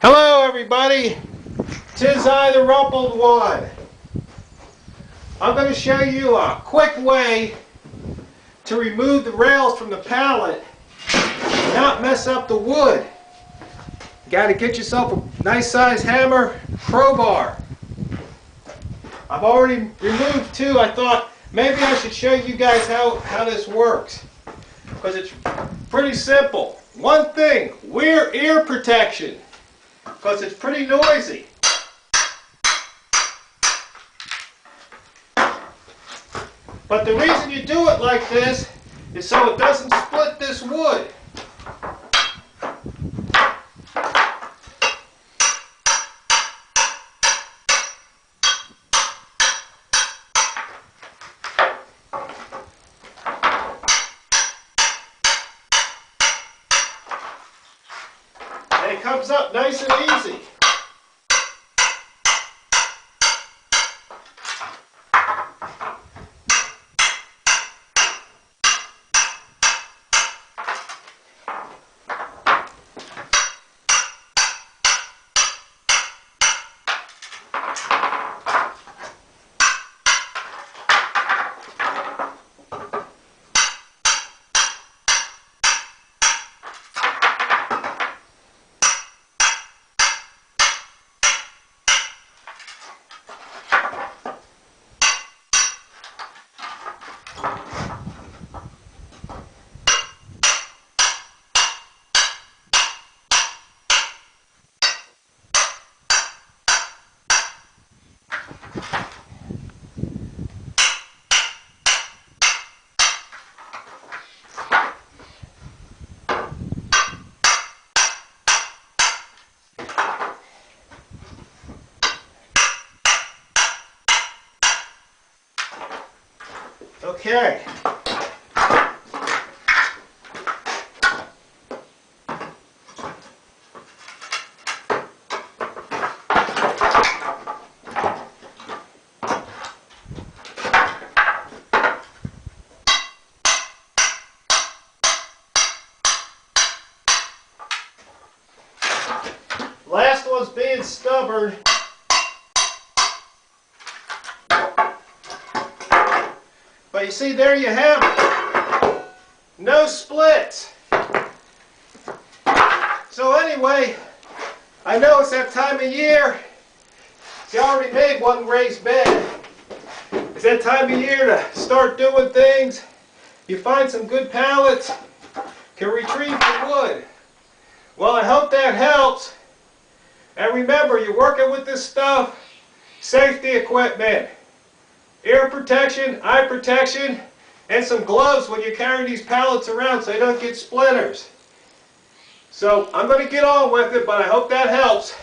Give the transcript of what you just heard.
Hello everybody, 'tis I, the Rumpled One. I'm going to show you a quick way to remove the rails from the pallet and not mess up the wood. You got to get yourself a nice size hammer, crowbar. I've already removed two. I thought maybe I should show you guys how this works, because it's pretty simple. One thing, wear ear protection, because it's pretty noisy. But the reason you do it like this is so it doesn't split this wood. And it comes up nice and easy. Okay. Last one's being stubborn. But you see, there you have it. No splits. So anyway, I know it's that time of year. See, I already made one raised bed. It's that time of year to start doing things. You find some good pallets, can retrieve the wood. Well, I hope that helps. And remember, you're working with this stuff, safety equipment, ear protection, eye protection, and some gloves when you're carrying these pallets around so you don't get splinters. So I'm going to get on with it, but I hope that helps.